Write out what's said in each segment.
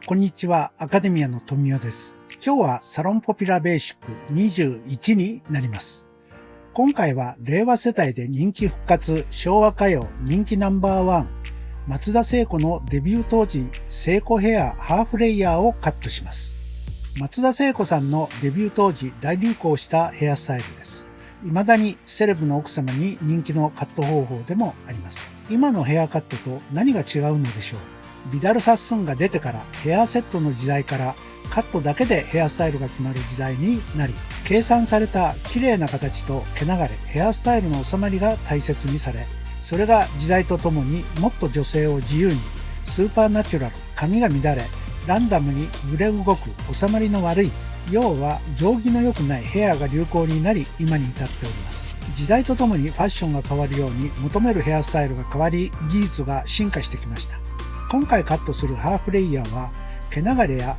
こんにちは、アカデミアの富代です。今日はサロンポピュラベーシック21になります。今回は令和世代で人気復活、昭和歌謡人気ナンバーワン、松田聖子のデビュー当時、聖子ヘアハーフレイヤーをカットします。松田聖子さんのデビュー当時大流行したヘアスタイルです。未だにセレブの奥様に人気のカット方法でもあります。今のヘアカットと何が違うのでしょう。ビダルサッスンが出てからヘアセットの時代からカットだけでヘアスタイルが決まる時代になり、計算された綺麗な形と毛流れ、ヘアスタイルの収まりが大切にされ、それが時代とともにもっと女性を自由に、スーパーナチュラル、髪が乱れ、ランダムに揺れ動く、収まりの悪い、要は行儀の良くないヘアが流行になり、今に至っております。時代とともにファッションが変わるように求めるヘアスタイルが変わり、技術が進化してきました。今回カットするハーフレイヤーは毛流れや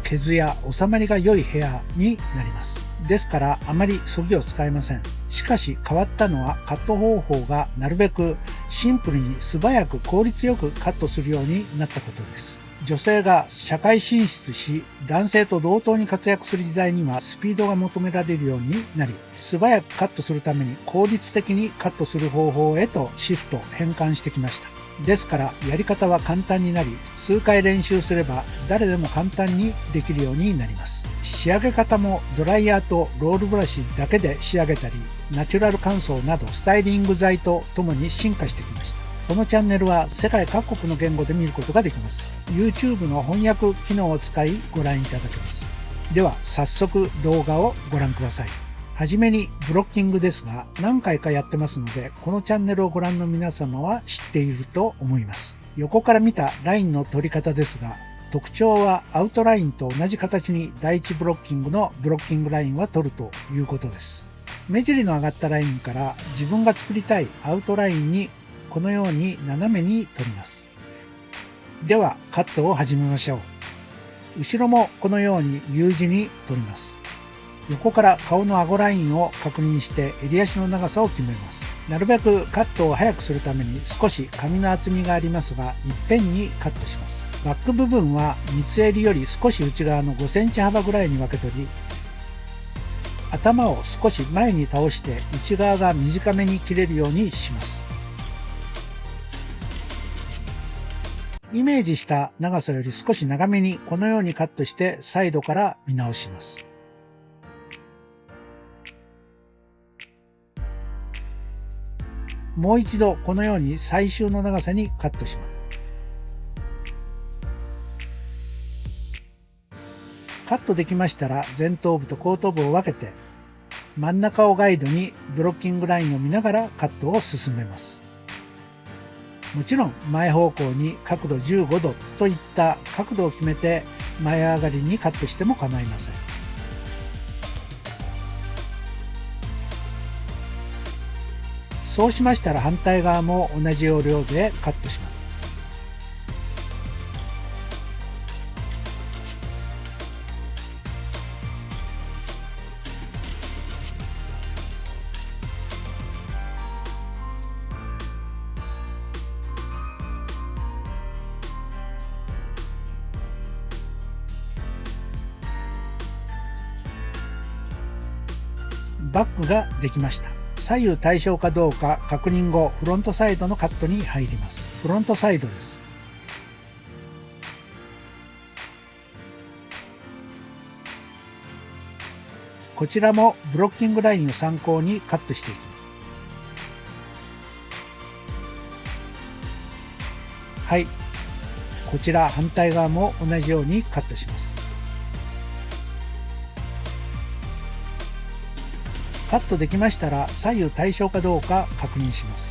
毛艶、収まりが良いヘアになります。ですからあまりそぎを使えません。しかし変わったのはカット方法がなるべくシンプルに素早く効率よくカットするようになったことです。女性が社会進出し男性と同等に活躍する時代にはスピードが求められるようになり、素早くカットするために効率的にカットする方法へとシフト変換してきました。ですからやり方は簡単になり、数回練習すれば誰でも簡単にできるようになります。仕上げ方もドライヤーとロールブラシだけで仕上げたり、ナチュラル乾燥などスタイリング剤とともに進化してきました。このチャンネルは世界各国の言語で見ることができます。YouTube の翻訳機能を使いご覧いただけます。では早速動画をご覧ください。はじめにブロッキングですが、何回かやってますので、このチャンネルをご覧の皆様は知っていると思います。横から見たラインの取り方ですが、特徴はアウトラインと同じ形に第一ブロッキングのブロッキングラインは取るということです。目尻の上がったラインから自分が作りたいアウトラインにこのように斜めに取ります。ではカットを始めましょう。後ろもこのように U 字に取ります。横から顔の顎ラインを確認して襟足の長さを決めます。なるべくカットを早くするために少し髪の厚みがありますが、いっぺんにカットします。バック部分は三つ襟より少し内側の5センチ幅ぐらいに分け取り、頭を少し前に倒して内側が短めに切れるようにします。イメージした長さより少し長めにこのようにカットしてサイドから見直します。もう一度このように最終の長さにカットします。カットできましたら前頭部と後頭部を分けて真ん中をガイドにブロッキングラインを見ながらカットを進めます。もちろん前方向に角度15度といった角度を決めて前上がりにカットしても構いません。そうしましたら反対側も同じ要領でカットします。バックができました。左右対称かどうか確認後、フロントサイドのカットに入ります。フロントサイドです。こちらもブロッキングラインを参考にカットしていきます。はい。こちら反対側も同じようにカットします。カットできましたら左右対称かどうか確認します。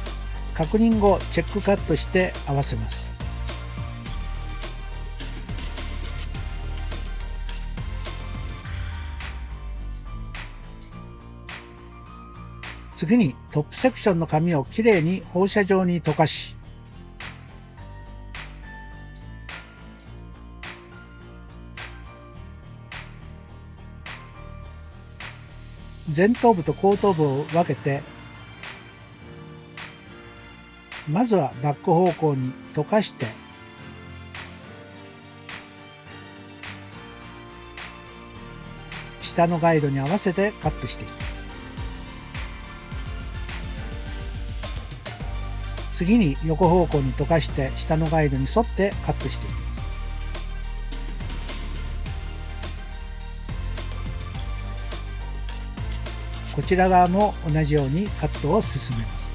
確認後チェックカットして合わせます。次にトップセクションの髪をきれいに放射状に溶かし、前頭部と後頭部を分けて、まずはバック方向に溶かして下のガイドに合わせてカットしていく。次に横方向に溶かして下のガイドに沿ってカットしていきます。こちら側も同じようにカットを進めます。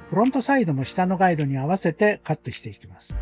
フロントサイドも下のガイドに合わせてカットしていきます。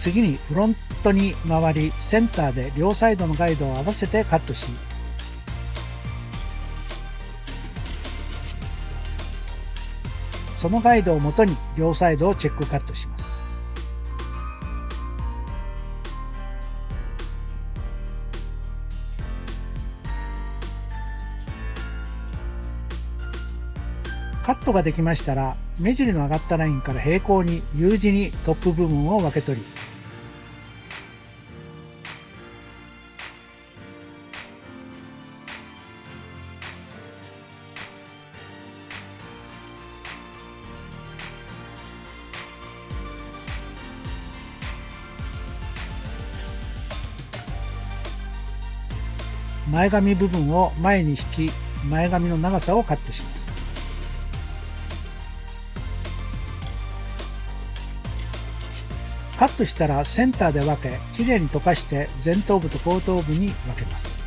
次にフロントに回り、センターで両サイドのガイドを合わせてカットし、そのガイドをもとに両サイドをチェックカットします。カットができましたら、目尻の上がったラインから平行に U 字にトップ部分を分け取り、前髪部分を前に引き、前髪の長さをカットします。カットしたらセンターで分け、きれいに溶かして前頭部と後頭部に分けます。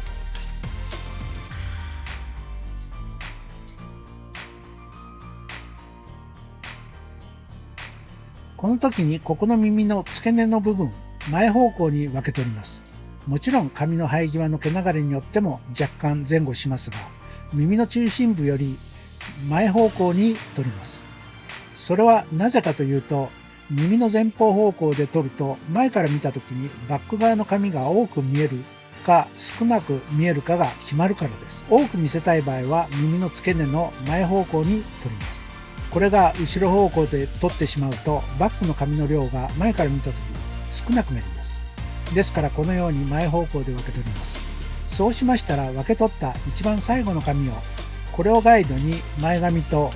この時にここの耳の付け根の部分、前方向に分け取ります。もちろん髪の生え際の毛流れによっても若干前後しますが、耳の中心部より前方向に取ります。それはなぜかというと、耳の前方方向で取ると前から見た時にバック側の髪が多く見えるか少なく見えるかが決まるからです。多く見せたい場合は耳の付け根の前方向に取ります。これが後ろ方向で取ってしまうとバックの髪の量が前から見た時に少なくなります。ですからこのように前方向で分け取ります。そうしましたら分け取った一番最後の髪をこれをガイドに前髪と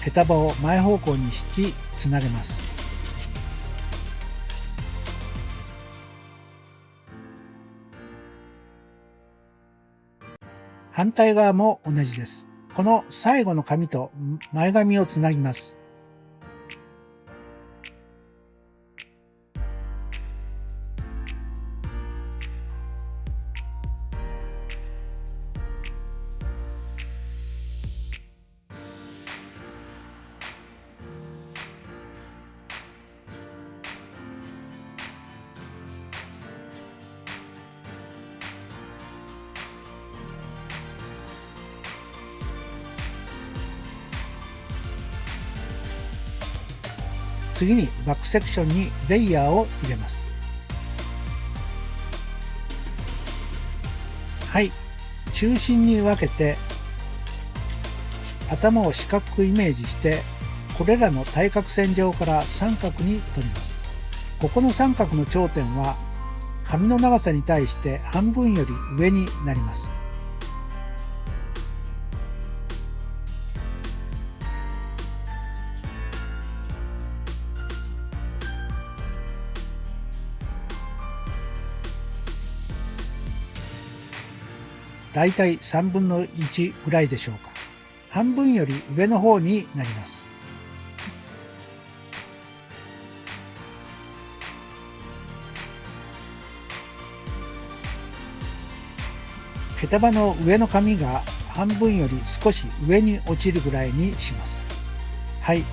毛束を前方向に引きつなげます。反対側も同じです。この最後の髪と前髪をつなぎます。次にバックセクションにレイヤーを入れます。はい、中心に分けて頭を四角くイメージしてこれらの対角線上から三角に取ります。ここの三角の頂点は髪の長さに対して半分より上になります。だいたい3分の1ぐらいでしょうか。半分より上の方になります。毛束の上の髪が半分より少し上に落ちるぐらいにします。はい。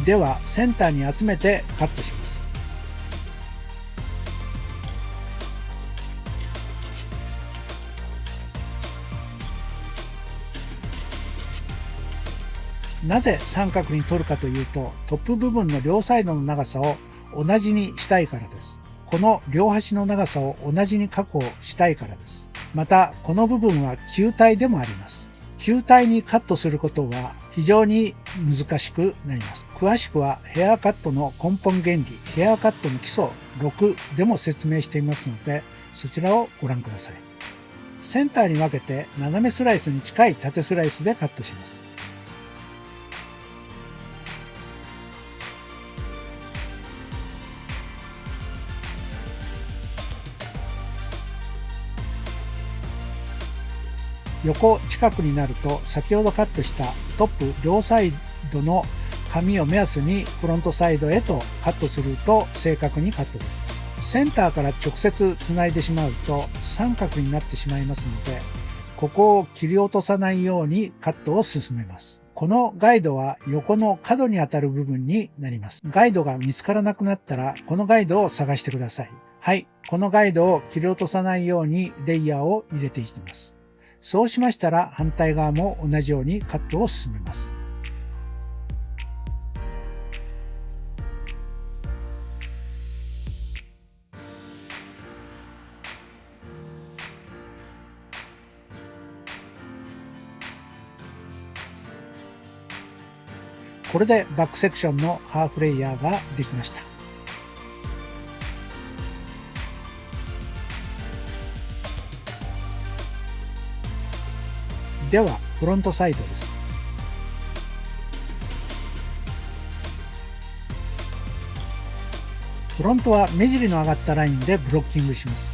ではセンターに集めてカットします。なぜ三角に取るかというと、トップ部分の両サイドの長さを同じにしたいからです。この両端の長さを同じに確保したいからです。また、この部分は球体でもあります。球体にカットすることは非常に難しくなります。詳しくはヘアカットの根本原理、ヘアカットの基礎6でも説明していますので、そちらをご覧ください。センターに分けて斜めスライスに近い縦スライスでカットします。横近くになると先ほどカットしたトップ両サイドの紙を目安にフロントサイドへとカットすると正確にカットできます。センターから直接つないでしまうと三角になってしまいますので、ここを切り落とさないようにカットを進めます。このガイドは横の角にあたる部分になります。ガイドが見つからなくなったらこのガイドを探してください。はい、このガイドを切り落とさないようにレイヤーを入れていきます。そうしましたら反対側も同じようにカットを進めます。これでバックセクションのハーフレイヤーができました。ではフロントサイドです。フロントは目尻の上がったラインでブロッキングします。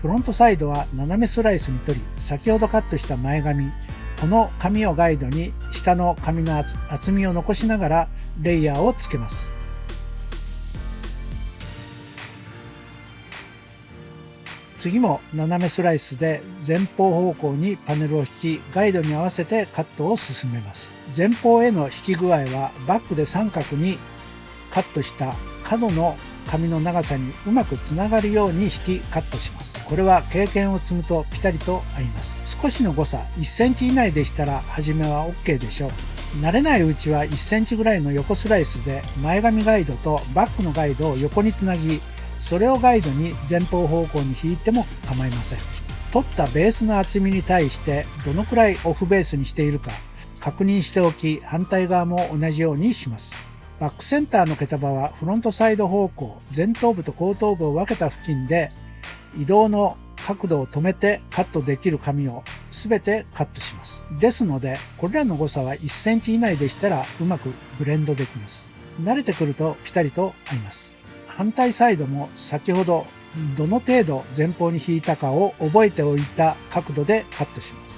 フロントサイドは斜めスライスに取り、先ほどカットした前髪、この紙をガイドに下の紙の厚みを残しながらレイヤーをつけます。次も斜めスライスで前方方向にパネルを引き、ガイドに合わせてカットを進めます。前方への引き具合はバックで三角にカットした角の紙の長さにうまくつながるように引きカットします。これは経験を積むとピタリと合います。少しの誤差1センチ以内でしたら初めは OK でしょう。慣れないうちは1センチぐらいの横スライスで前髪ガイドとバックのガイドを横につなぎ、それをガイドに前方方向に引いても構いません。取ったベースの厚みに対してどのくらいオフベースにしているか確認しておき、反対側も同じようにします。バックセンターの毛束はフロントサイド方向、前頭部と後頭部を分けた付近で移動の角度を止めてカットできる紙を全てカットします。ですので、これらの誤差は1センチ以内でしたらうまくブレンドできます。慣れてくるとピタリと合います。反対サイドも先ほどどの程度前方に引いたかを覚えておいた角度でカットします。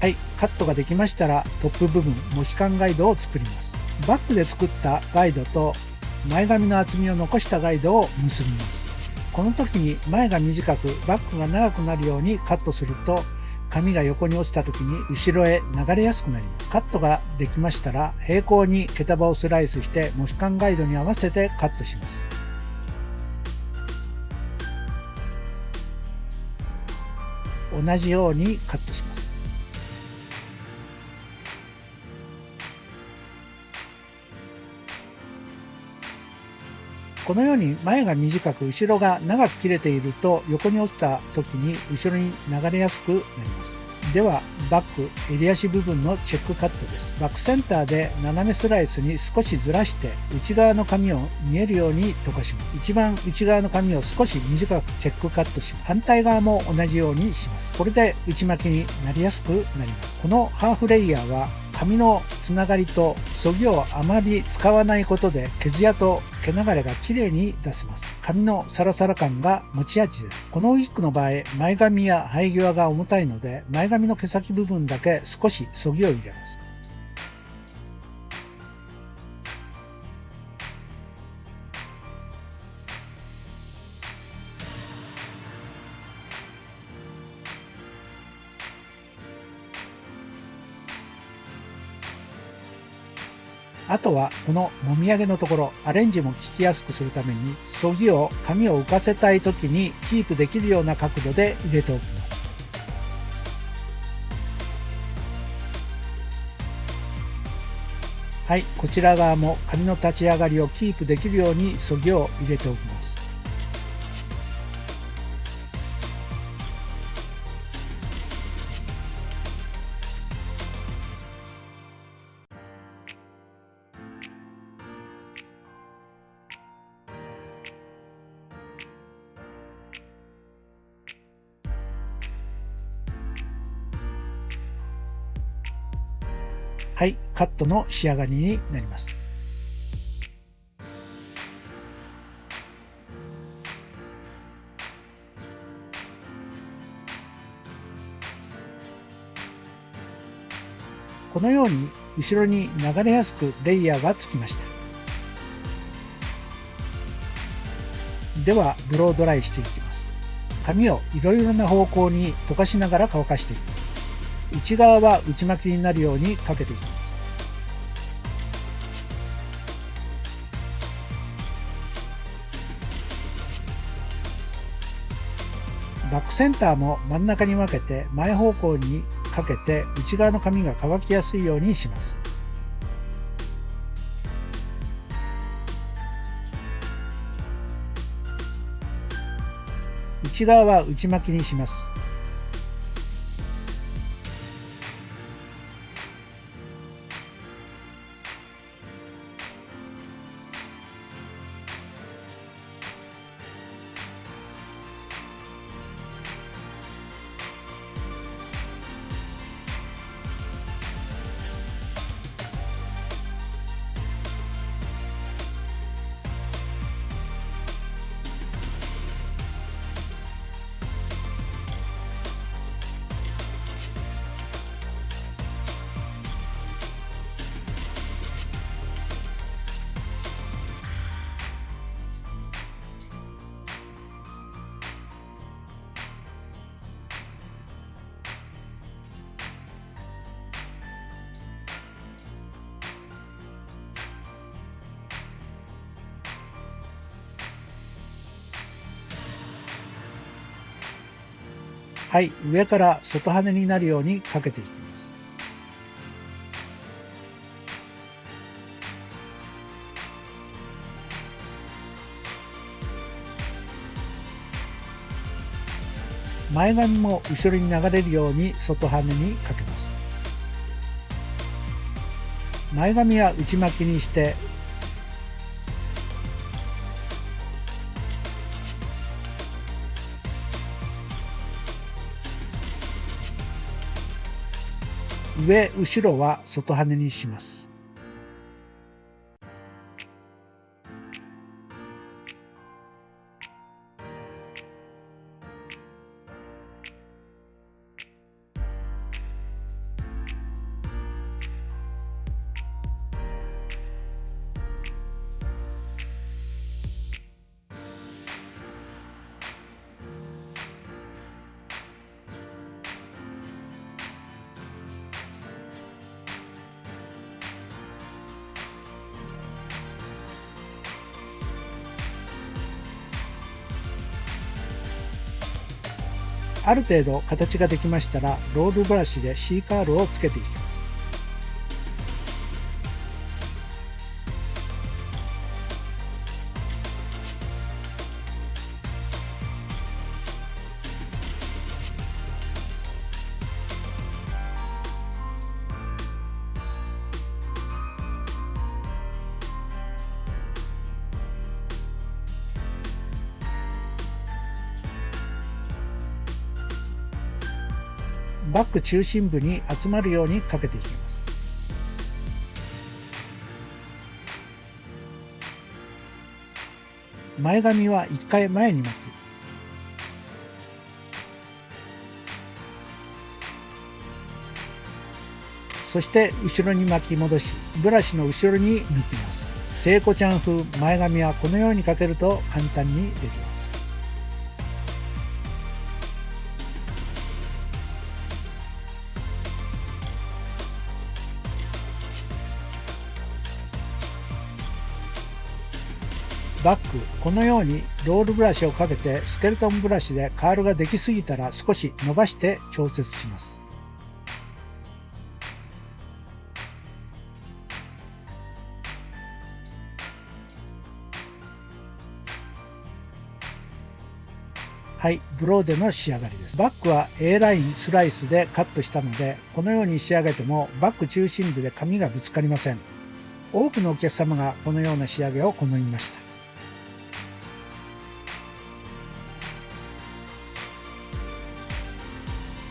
はい、カットができましたらトップ部分モヒカンガイドを作ります。バックで作ったガイドと前髪の厚みを残したガイドを結びます。この時に前が短くバックが長くなるようにカットすると、髪が横に落ちた時に後ろへ流れやすくなります。カットができましたら平行に毛束をスライスしてモヒカンガイドに合わせてカットします。同じようにカットします。このように前が短く後ろが長く切れていると横に落ちた時に後ろに流れやすくなります。ではバック襟足部分のチェックカットです。バックセンターで斜めスライスに少しずらして内側の髪を見えるように溶かします。一番内側の髪を少し短くチェックカットします。反対側も同じようにします。これで内巻きになりやすくなります。このハーフレイヤーは髪のつながりとそぎをあまり使わないことで毛艶と毛流れがきれいに出せます。髪のサラサラ感が持ち味です。このウィッグの場合、前髪や生え際が重たいので前髪の毛先部分だけ少しそぎを入れます。あとはこのもみあげのところ、アレンジも効きやすくするためにそぎを髪を浮かせたい時にキープできるような角度で入れておきます。はい、こちら側も髪の立ち上がりをキープできるようにそぎを入れておきます。はい、カットの仕上がりになります。このように後ろに流れやすくレイヤーがつきました。ではブロードライしていきます。髪をいろいろな方向に溶かしながら乾かしていきます。内側は内巻きになるようにかけていきます。バックセンターも真ん中に分けて前方向にかけて内側の髪が乾きやすいようにします。内側は内巻きにします。はい、上から外羽になるようにかけていきます。前髪も後ろに流れるように外羽にかけます。前髪は内巻きにして上後ろは外羽にします。ある程度形ができましたら、ロールブラシで C カールをつけていきます。バッグ中心部に集まるようにかけていきます。前髪は1回前に巻く。そして後ろに巻き戻し、ブラシの後ろに抜きます。聖子ちゃん風前髪はこのようにかけると簡単にできます。バッグ、このようにロールブラシをかけてスケルトンブラシでカールができすぎたら少し伸ばして調節します。はい、ブローでの仕上がりです。バッグは A ラインスライスでカットしたので、このように仕上げてもバッグ中心部で紙がぶつかりません。多くのお客様がこのような仕上げを好みました。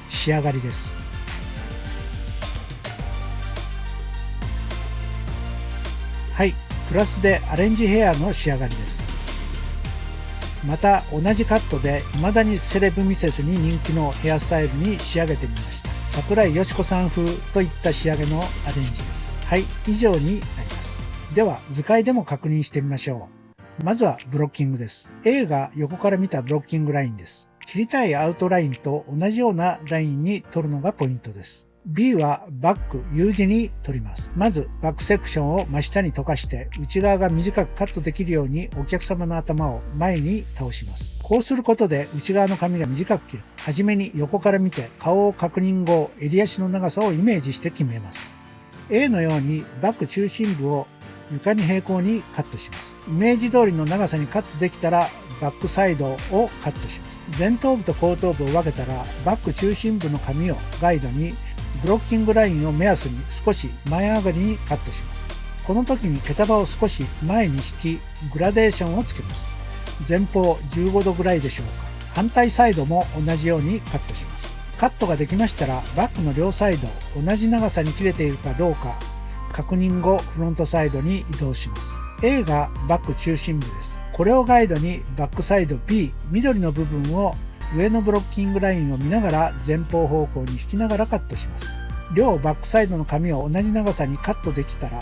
仕上がりです。はい、プラスでアレンジヘアの仕上がりです。また同じカットで未だにセレブミセスに人気のヘアスタイルに仕上げてみました。桜井よしこさん風といった仕上げのアレンジです。はい、以上になります。では図解でも確認してみましょう。まずはブロッキングです。A が横から見たブロッキングラインです。切りたいアウトラインと同じようなラインに取るのがポイントです。B はバック U 字に取ります。まずバックセクションを真下に溶かして内側が短くカットできるようにお客様の頭を前に倒します。こうすることで内側の髪が短く切る。はじめに横から見て顔を確認後、襟足の長さをイメージして決めます。A のようにバック中心部を床に平行にカットします。イメージ通りの長さにカットできたらバックサイドをカットします。前頭部と後頭部を分けたらバック中心部の髪をガイドにブロッキングラインを目安に少し前上がりにカットします。この時に毛束を少し前に引きグラデーションをつけます。前方15度ぐらいでしょうか。反対サイドも同じようにカットします。カットができましたらバックの両サイド同じ長さに切れているかどうか確認後フロントサイドに移動します。A がバック中心部です。これをガイドにバックサイド B 緑の部分を上のブロッキングラインを見ながら前方方向に引きながらカットします。両バックサイドの髪を同じ長さにカットできたら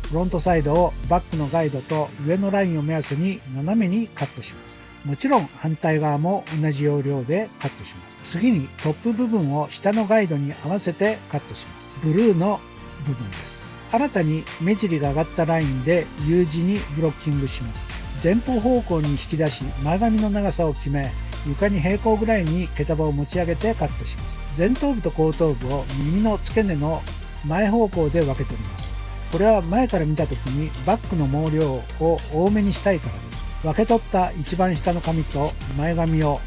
フロントサイドをバックのガイドと上のラインを目安に斜めにカットします。もちろん反対側も同じ要領でカットします。次にトップ部分を下のガイドに合わせてカットします。ブルーの部分です。新たに目尻が上がったラインで U 字にブロッキングします。前方方向に引き出し前髪の長さを決め床に平行ぐらいに毛束を持ち上げてカットします。前頭部と後頭部を耳の付け根の前方向で分けております。これは前から見た時にバックの毛量を多めにしたいからです。分け取った一番下の髪と前髪を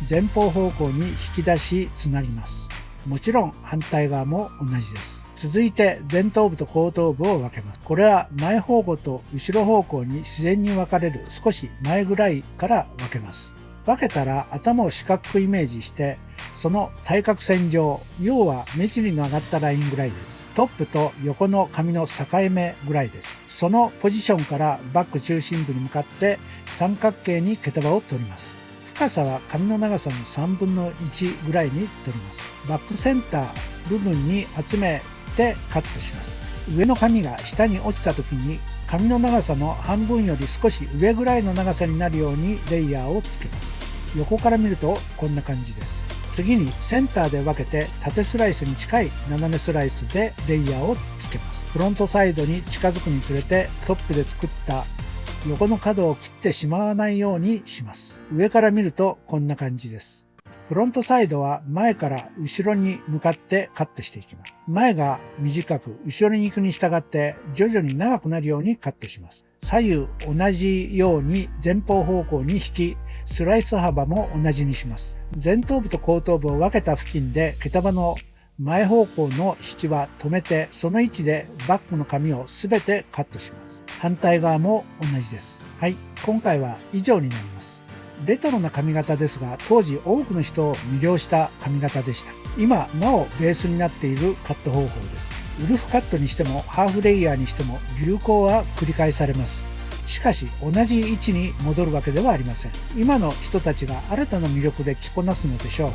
前方方向に引き出しつなぎます。もちろん反対側も同じです。続いて前頭部と後頭部を分けます。これは前方向と後ろ方向に自然に分かれる少し前ぐらいから分けます。分けたら頭を四角くイメージしてその対角線上、要は目尻の上がったラインぐらいです。トップと横の髪の境目ぐらいです。そのポジションからバック中心部に向かって三角形に毛束を取ります。深さは髪の長さの3分の1ぐらいに取ります。バックセンター部分に集めてカットします。上の髪が下に落ちた時に髪の長さの半分より少し上ぐらいの長さになるようにレイヤーをつけます。横から見るとこんな感じです。次にセンターで分けて縦スライスに近い斜めスライスでレイヤーをつけます。フロントサイドに近づくにつれてトップで作った横の角を切ってしまわないようにします。上から見るとこんな感じです。フロントサイドは前から後ろに向かってカットしていきます。前が短く後ろに行くに従って徐々に長くなるようにカットします。左右同じように前方方向に引き、スライス幅も同じにします。前頭部と後頭部を分けた付近で毛束の前方向の引きは止めて、その位置でバックの髪をすべてカットします。反対側も同じです。はい、今回は以上になります。レトロな髪型ですが、当時多くの人を魅了した髪型でした。今なおベースになっているカット方法です。ウルフカットにしてもハーフレイヤーにしても流行は繰り返されます。しかし同じ位置に戻るわけではありません。今の人たちが新たな魅力で着こなすのでしょう。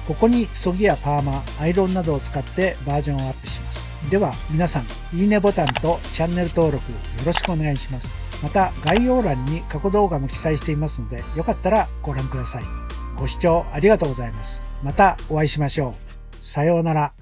ここにそぎやパーマ、アイロンなどを使ってバージョンをアップします。では皆さん、いいねボタンとチャンネル登録よろしくお願いします。また概要欄に過去動画も記載していますので、よかったらご覧ください。ご視聴ありがとうございます。またお会いしましょう。さようなら。